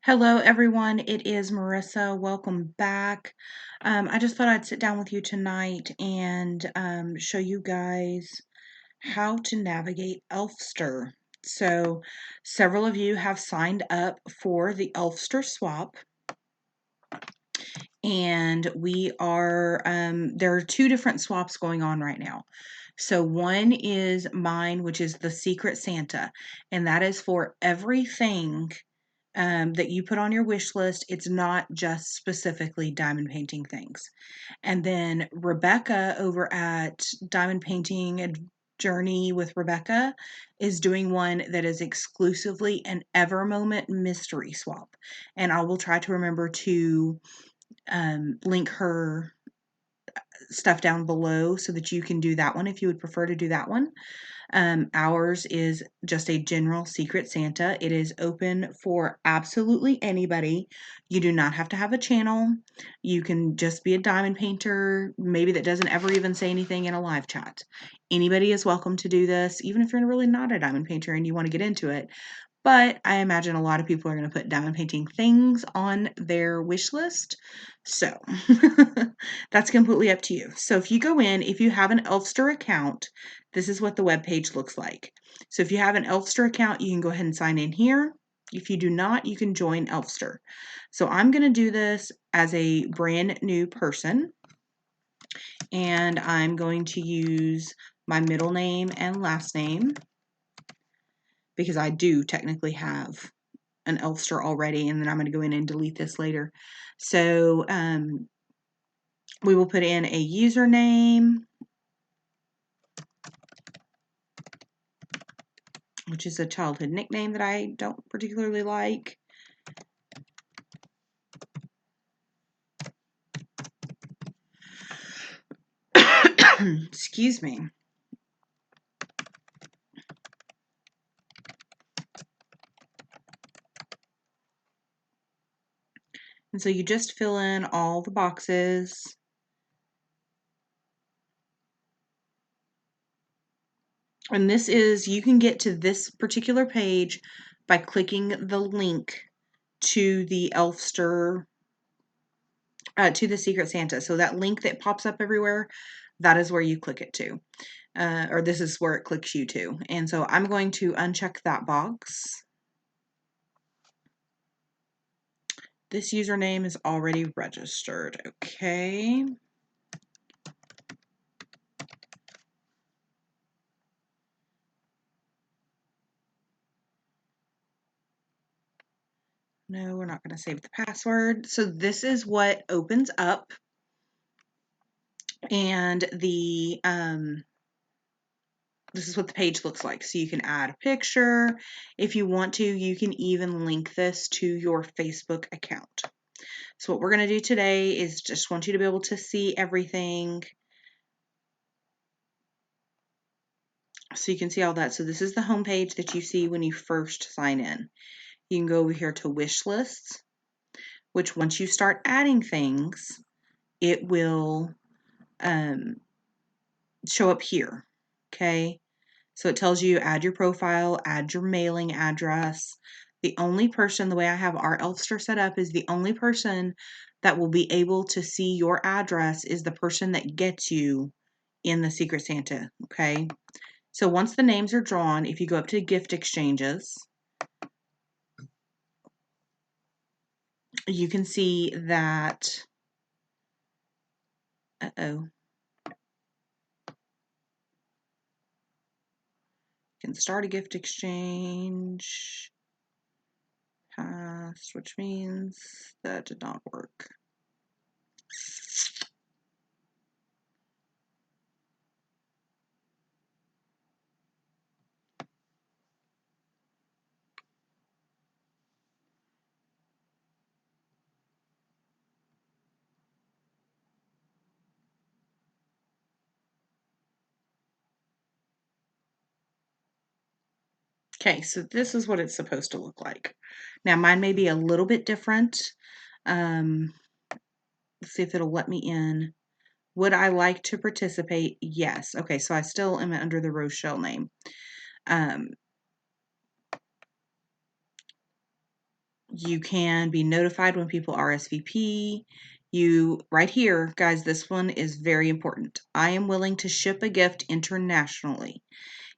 Hello, everyone. It is Marissa. Welcome back. I just thought I'd sit down with you tonight and show you guys how to navigate Elfster. So, several of you have signed up for the Elfster swap, and there are two different swaps going on right now. So, one is mine, which is the Secret Santa, and that is for everything that you put on your wish list. It's not just specifically diamond painting things. And then Rebecca over at Diamond Painting Journey with Rebecca is doing one that is exclusively an Ever Moment mystery swap. And I will try to remember to link her stuff down below so that you can do that one if you would prefer to do that one. Ours is just a general Secret Santa. It is open for absolutely anybody. You do not have to have a channel. You can just be a diamond painter, maybe that doesn't ever even say anything in a live chat. Anybody is welcome to do this, even if you're really not a diamond painter and you want to get into it. But I imagine a lot of people are going to put diamond painting things on their wish list. So that's completely up to you. So if you go in, if you have an Elfster account, this is what the web page looks like. So if you have an Elfster account, you can go ahead and sign in here. If you do not, you can join Elfster. So I'm going to do this as a brand new person, and I'm going to use my middle name and last name because I do technically have an Elfster already, and then I'm going to go in and delete this later. So we will put in a username, which is a childhood nickname that I don't particularly like. Excuse me. And so you just fill in all the boxes. And this is, you can get to this particular page by clicking the link to the Elfster, to the Secret Santa. So that link that pops up everywhere, that is where you click it to. Or this is where it clicks you to. And so I'm going to uncheck that box. This username is already registered. Okay. No, we're not going to save the password. So this is what opens up. And this is what the page looks like. So you can add a picture. If you want to, you can even link this to your Facebook account. So what we're going to do today is just want you to be able to see everything. So you can see all that. So this is the home page that you see when you first sign in. You can go over here to wish lists, which once you start adding things, it will show up here. Okay. So it tells you add your profile, add your mailing address. The only person, the way I have our Elfster set up, is the only person that will be able to see your address is the person that gets you in the Secret Santa. Okay. So once the names are drawn, if you go up to gift exchanges, you can see that, you can start a gift exchange, past, which means that did not work. Okay, so this is what it's supposed to look like. Now mine may be a little bit different. Let's see if it'll let me in. Would I like to participate? Yes. Okay, so I still am under the Rochelle name. You can be notified when people RSVP. Right here, guys, this one is very important. I am willing to ship a gift internationally.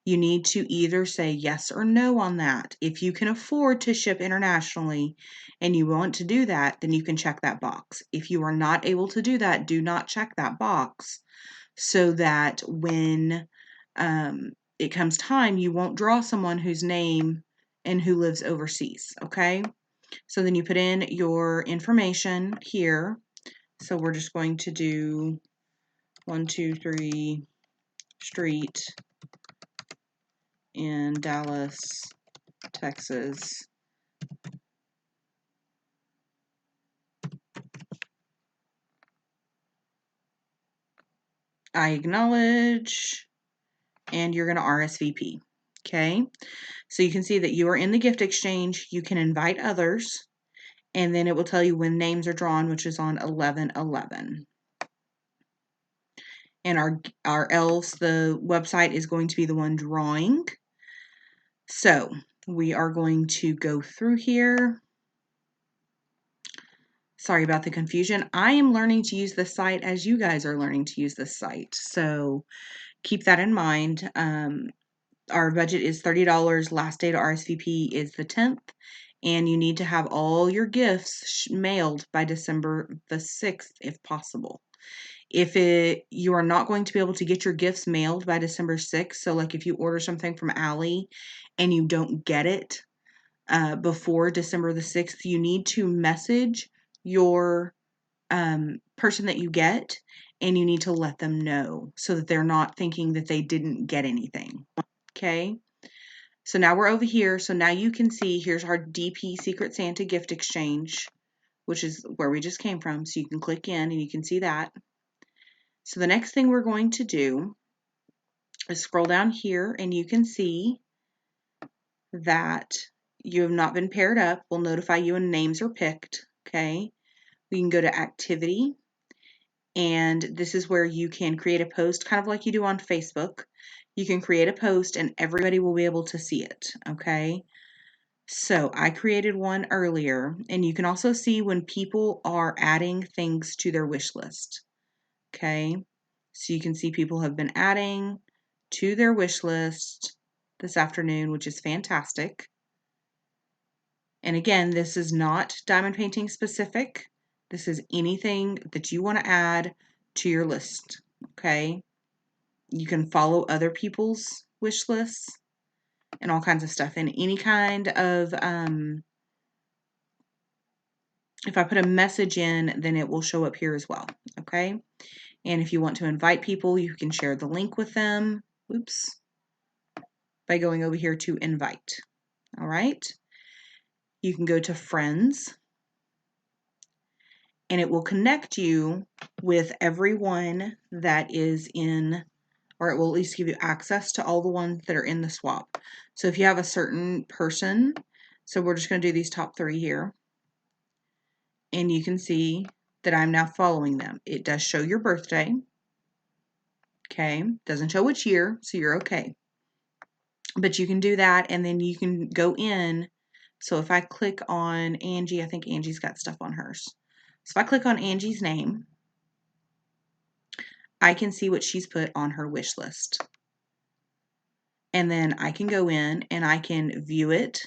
You need to either say yes or no on that. If you can afford to ship internationally and you want to do that, then you can check that box. If you are not able to do that, do not check that box so that when it comes time, you won't draw someone whose name and who lives overseas, okay? So then you put in your information here. So we're just going to do 123 Street in Dallas, Texas. I acknowledge, and you're going to RSVP. Okay. So you can see that you are in the gift exchange. You can invite others, and then it will tell you when names are drawn, which is on 11/11. And our elves, the website is going to be the one drawing. So we are going to go through here. Sorry about the confusion. I am learning to use this site as you guys are learning to use this site. So keep that in mind. Our budget is $30. Last day to RSVP is the 10th. And you need to have all your gifts mailed by December the 6th, if possible. If you are not going to be able to get your gifts mailed by December 6th, so like if you order something from Allie and you don't get it before December the 6th, you need to message your person that you get, and you need to let them know so that they're not thinking that they didn't get anything. Okay. So now we're over here. So now you can see here's our DP Secret Santa gift exchange, which is where we just came from. So you can click in and you can see that. So the next thing we're going to do is scroll down here and you can see that you have not been paired up. We'll notify you when names are picked. Okay. We can go to activity, and this is where you can create a post kind of like you do on Facebook. You can create a post and everybody will be able to see it. Okay. So I created one earlier, and you can also see when people are adding things to their wish list. Okay, so you can see people have been adding to their wish list this afternoon, which is fantastic. And again, this is not diamond painting specific. This is anything that you want to add to your list. Okay, you can follow other people's wish lists and all kinds of stuff, and any kind of if I put a message in, then it will show up here as well, okay? And if you want to invite people, you can share the link with them, oops, by going over here to invite, all right? You can go to friends, and it will connect you with everyone that is in, or it will at least give you access to all the ones that are in the swap. So if you have a certain person, so we're just gonna do these top 3 here, and you can see that I'm now following them. It does show your birthday. Okay, doesn't show which year, so you're okay. But you can do that, and then you can go in. So if I click on Angie, I think Angie's got stuff on hers. So if I click on Angie's name, I can see what she's put on her wish list. And then I can go in and I can view it,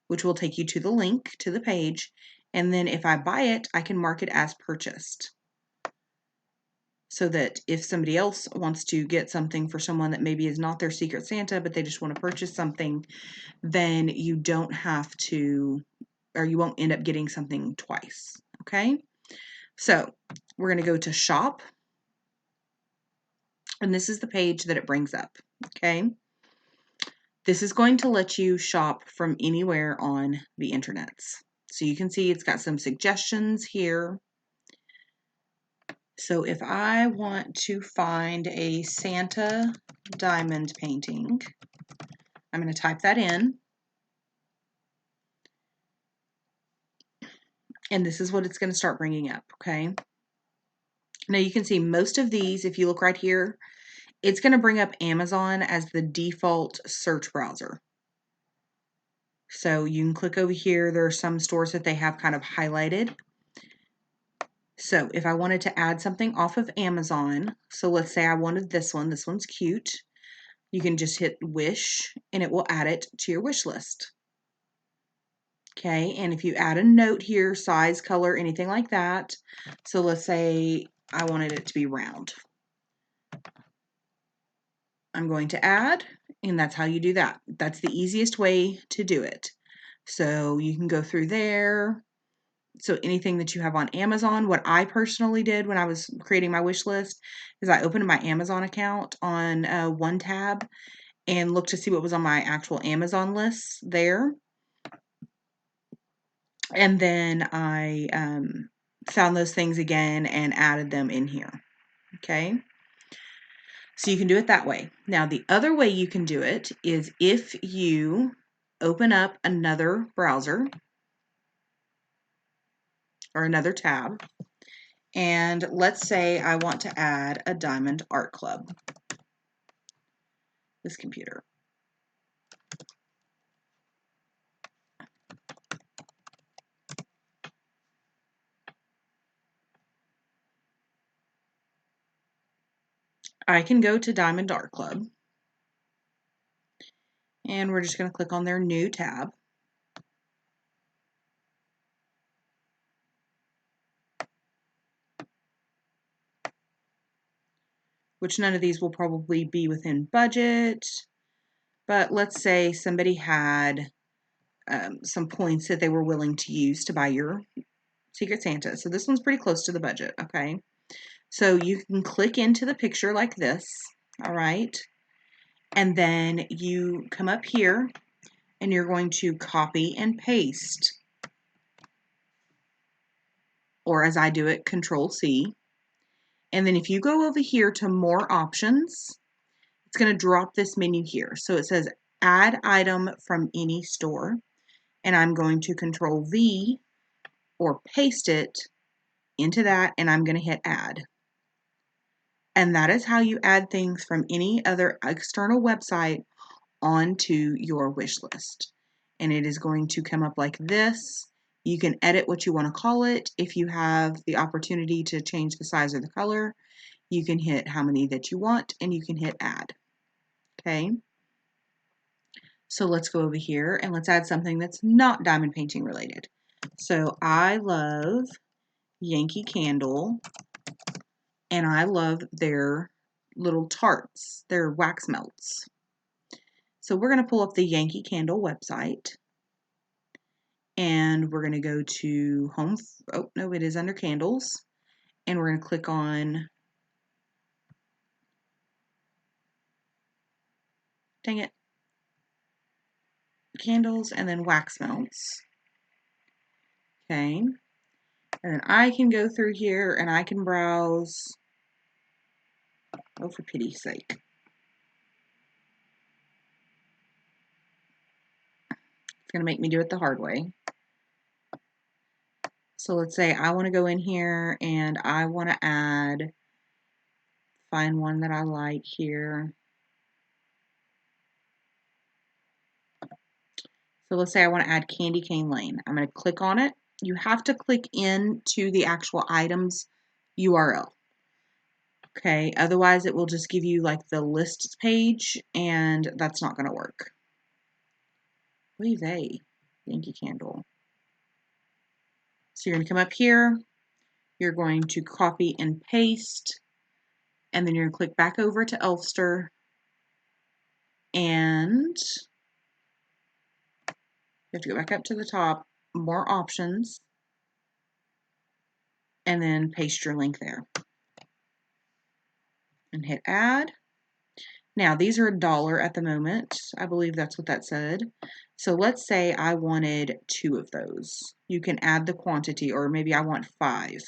which will take you to the link to the page. And then if I buy it, I can mark it as purchased, so that if somebody else wants to get something for someone that maybe is not their Secret Santa, but they just want to purchase something, then you don't have to, or you won't end up getting something twice, okay? So we're going to go to shop, and this is the page that it brings up, okay? This is going to let you shop from anywhere on the internets. So you can see it's got some suggestions here. So if I want to find a Santa diamond painting, I'm going to type that in. And this is what it's going to start bringing up, okay? Now you can see most of these, if you look right here, it's going to bring up Amazon as the default search browser. So you can click over here. There are some stores that they have kind of highlighted. So if I wanted to add something off of Amazon, so let's say I wanted this one's cute. You can just hit wish and it will add it to your wish list. Okay, and if you add a note here, size, color, anything like that. So let's say I wanted it to be round. I'm going to add, and that's how you do that. That's the easiest way to do it. So you can go through there. So anything that you have on Amazon, what I personally did when I was creating my wish list is I opened my Amazon account on one tab and looked to see what was on my actual Amazon list there. And then I found those things again and added them in here. Okay. So you can do it that way. Now, the other way you can do it is if you open up another browser or another tab, and let's say I want to add a Diamond Art Club. This computer. I can go to Diamond Art Club, and we're just going to click on their new tab. Which none of these will probably be within budget, but let's say somebody had some points that they were willing to use to buy your Secret Santa. So this one's pretty close to the budget, okay? So you can click into the picture like this, all right? And then you come up here and you're going to copy and paste, or as I do it, Control C. And then if you go over here to more options, it's going to drop this menu here. So it says add item from any store. And I'm going to Control V or paste it into that, and I'm going to hit add. And that is how you add things from any other external website onto your wish list. And it is going to come up like this. You can edit what you want to call it. If you have the opportunity to change the size or the color, you can hit how many that you want and you can hit add. Okay. So let's go over here and let's add something that's not diamond painting related. So I love Yankee Candle, and I love their little tarts, their wax melts. So we're going to pull up the Yankee Candle website, and we're going to go to home. Oh, no, it is under candles, and we're going to click on, dang it, candles, and then wax melts. Okay. And then I can go through here and I can browse. Oh, for pity's sake. It's going to make me do it the hard way. So let's say I want to go in here and I want to find one that I like here. So let's say I want to add Candy Cane Lane. I'm going to click on it. You have to click into the actual item's URL. Okay, otherwise it will just give you like the list page, and that's not going to work. Oy vey, Yankee Candle. So you're going to come up here, you're going to copy and paste, and then you're going to click back over to Elfster, and you have to go back up to the top, more options, and then paste your link there. And hit add. Now these are $1 at the moment. I believe that's what that said. So let's say I wanted 2 of those. You can add the quantity, or maybe I want 5.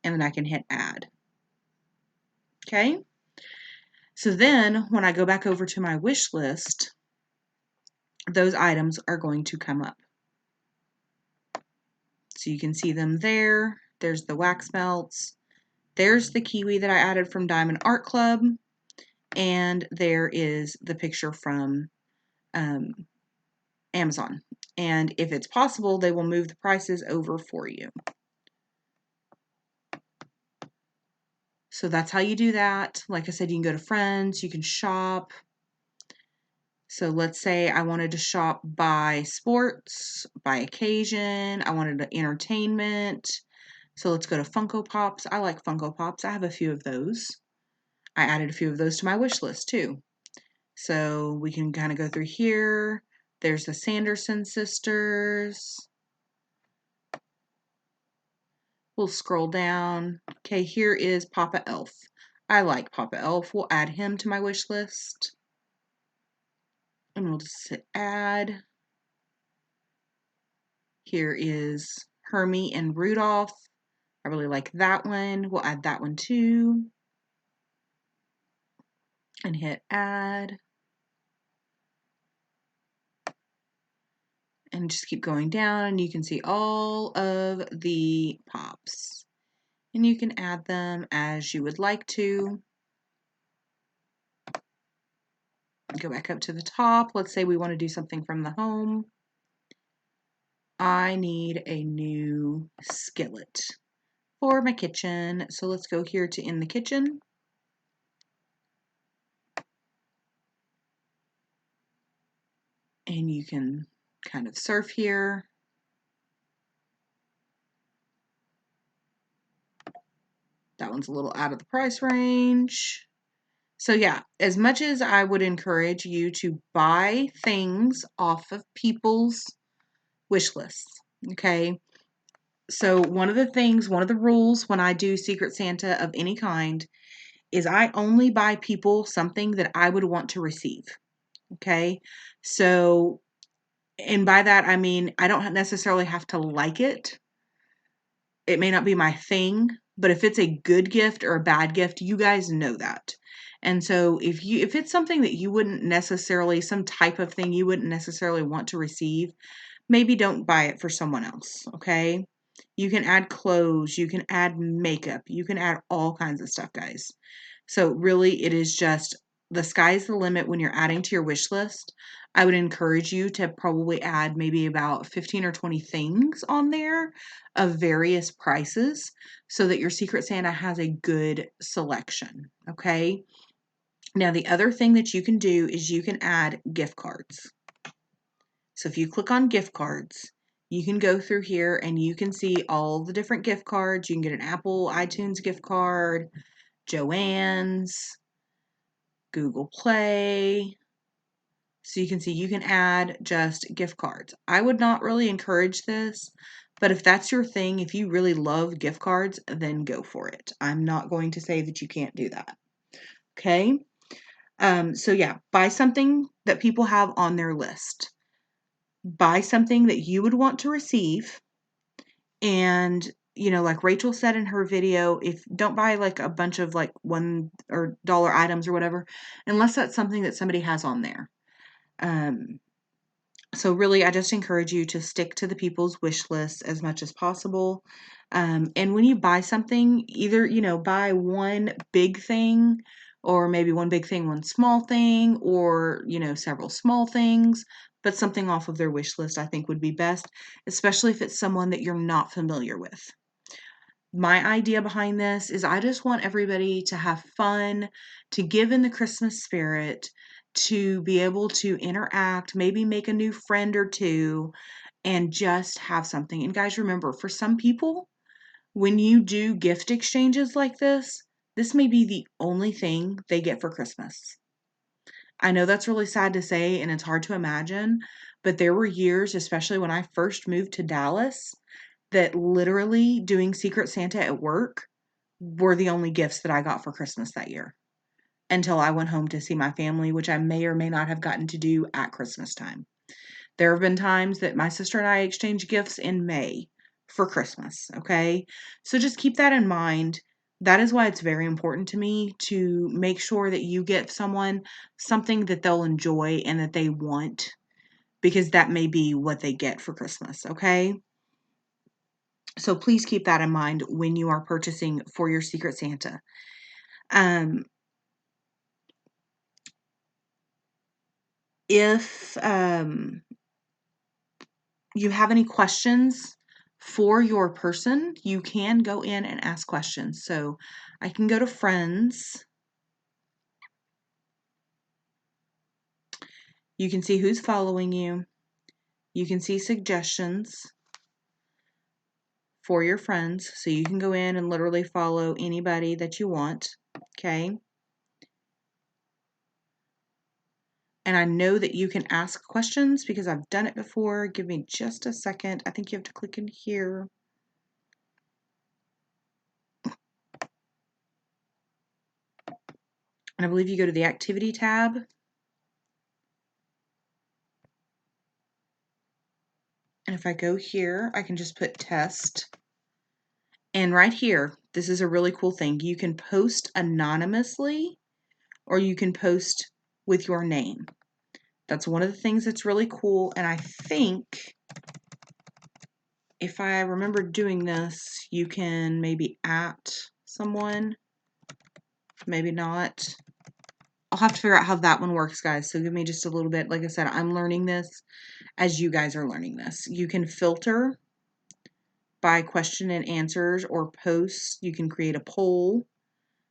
And then I can hit add. Okay. So then when I go back over to my wish list, those items are going to come up. So you can see them there. There's the wax melts. There's the kiwi that I added from Diamond Art Club. And there is the picture from Amazon. And if it's possible, they will move the prices over for you. So that's how you do that. Like I said, you can go to friends, you can shop. So let's say I wanted to shop by sports, by occasion, I wanted entertainment. So let's go to Funko Pops. I like Funko Pops. I have a few of those. I added a few of those to my wish list too. So we can kind of go through here. There's the Sanderson sisters. We'll scroll down. Okay, here is Papa Elf. I like Papa Elf. We'll add him to my wish list. And we'll just hit add. Here is Hermie and Rudolph. I really like that one. We'll add that one too. And hit add. And just keep going down and you can see all of the pops. And you can add them as you would like to. Go back up to the top. Let's say we want to do something from the home. I need a new skillet for my kitchen. So let's go here to in the kitchen. And you can kind of surf here. That one's a little out of the price range. So yeah, as much as I would encourage you to buy things off of people's wish lists, okay? So one of the rules when I do Secret Santa of any kind is I only buy people something that I would want to receive, okay? So, and by that I mean I don't necessarily have to like it. It may not be my thing, but if it's a good gift or a bad gift, you guys know that. And so if it's something that you wouldn't necessarily, some type of thing you wouldn't necessarily want to receive, maybe don't buy it for someone else, okay? You can add clothes, you can add makeup, you can add all kinds of stuff, guys. So really it is just the sky's the limit when you're adding to your wish list. I would encourage you to probably add maybe about 15 or 20 things on there of various prices so that your Secret Santa has a good selection, okay? Now, the other thing that you can do is you can add gift cards. So if you click on gift cards, you can go through here and you can see all the different gift cards. You can get an Apple iTunes gift card, Joann's, Google Play. So you can see you can add just gift cards. I would not really encourage this, but if that's your thing, if you really love gift cards, then go for it. I'm not going to say that you can't do that. Okay? So yeah, buy something that people have on their list. Buy something that you would want to receive. And, you know, like Rachel said in her video, if don't buy like a bunch of like $1 or dollar items or whatever, unless that's something that somebody has on there. So really, I just encourage you to stick to the people's wish list as much as possible. And when you buy something, either, you know, buy one big thing or maybe one big thing, one small thing, or, you know, several small things, but something off of their wish list I think would be best, especially if it's someone that you're not familiar with. My idea behind this is I just want everybody to have fun, to give in the Christmas spirit, to be able to interact, maybe make a new friend or two, and just have something. And guys, remember, for some people, when you do gift exchanges like this may be the only thing they get for Christmas. I know that's really sad to say and it's hard to imagine, but there were years, especially when I first moved to Dallas, that literally doing Secret Santa at work were the only gifts that I got for Christmas that year until I went home to see my family, which I may or may not have gotten to do at Christmas time. There have been times that my sister and I exchanged gifts in May for Christmas, okay? So just keep that in mind. That is why it's very important to me to make sure that you get someone something that they'll enjoy and that they want, because that may be what they get for Christmas, okay? So please keep that in mind when you are purchasing for your Secret Santa. Um, if you have any questions for your person, you can go in and ask questions. So I can go to friends. You can see who's following you. You can see suggestions for your friends. So you can go in and literally follow anybody that you want. Okay. And I know that you can ask questions because I've done it before. Give me just a second. I think you have to click in here. And I believe you go to the activity tab. And if I go here, I can just put test. And right here, this is a really cool thing. You can post anonymously or you can post with your name. That's one of the things that's really cool. And I think if I remember doing this, you can maybe at someone, maybe not. I'll have to figure out how that one works, guys. So give me just a little bit. Like I said, I'm learning this as you guys are learning this. You can filter by question and answers or posts. You can create a poll.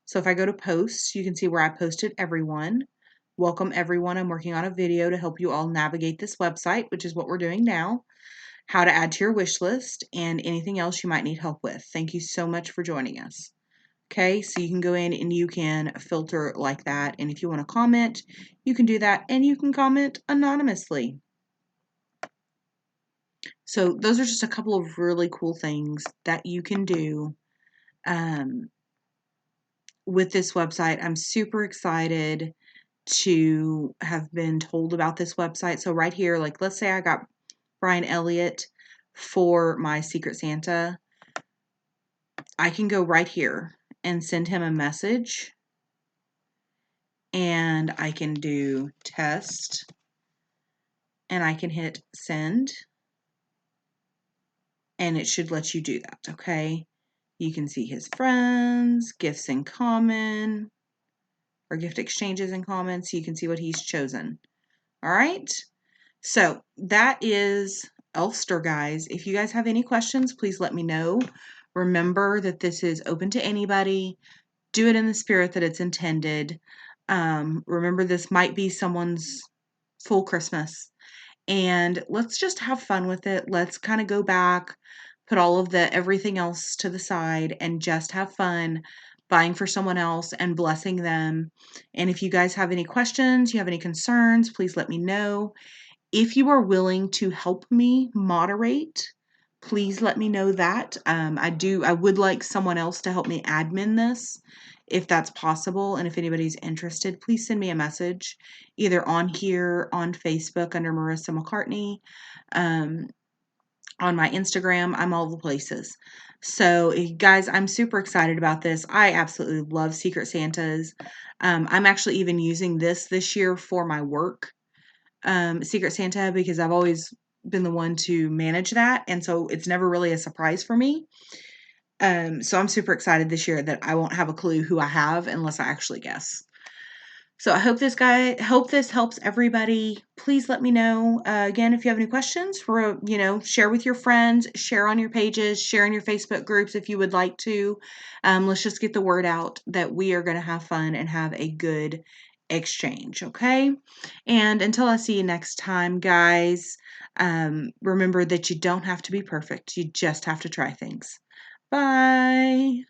So if I go to posts, you can see where I posted everyone. Welcome everyone. I'm working on a video to help you all navigate this website, which is what we're doing now. How to add to your wish list and anything else you might need help with. Thank you so much for joining us. Okay, so you can go in and you can filter like that. And if you want to comment, you can do that and you can comment anonymously. So those are just a couple of really cool things that you can do with this website. I'm super excited to have been told about this website. So right here, like let's say I got Brian Elliott for my Secret Santa. I can go right here and send him a message. And I can do test. And I can hit send. And it should let you do that, okay? You can see his friends, gifts in common, or gift exchanges in common, so you can see what he's chosen. All right? So that is Elfster, guys. If you guys have any questions, please let me know. Remember that this is open to anybody. Do it in the spirit that it's intended. Remember, this might be someone's full Christmas. And let's just have fun with it. Let's kind of go back, put all of the everything else to the side, and just have fun buying for someone else and blessing them. And if you guys have any questions, you have any concerns, please let me know. If you are willing to help me moderate, please let me know that. I would like someone else to help me admin this if that's possible. And if anybody's interested, please send me a message either on here, on Facebook under Marissa McCartney, on my Instagram. I'm all the places. So guys, I'm super excited about this. I absolutely love Secret Santas. I'm actually even using this year for my work. Secret Santa because I've always been the one to manage that, and so it's never really a surprise for me. So I'm super excited this year that I won't have a clue who I have unless I actually guess. So I hope this helps everybody. Please let me know again if you have any questions. Share with your friends, share on your pages, share in your Facebook groups if you would like to. Let's just get the word out that we are going to have fun and have a good exchange, okay? And until I see you next time, guys, remember that you don't have to be perfect. You just have to try things. Bye.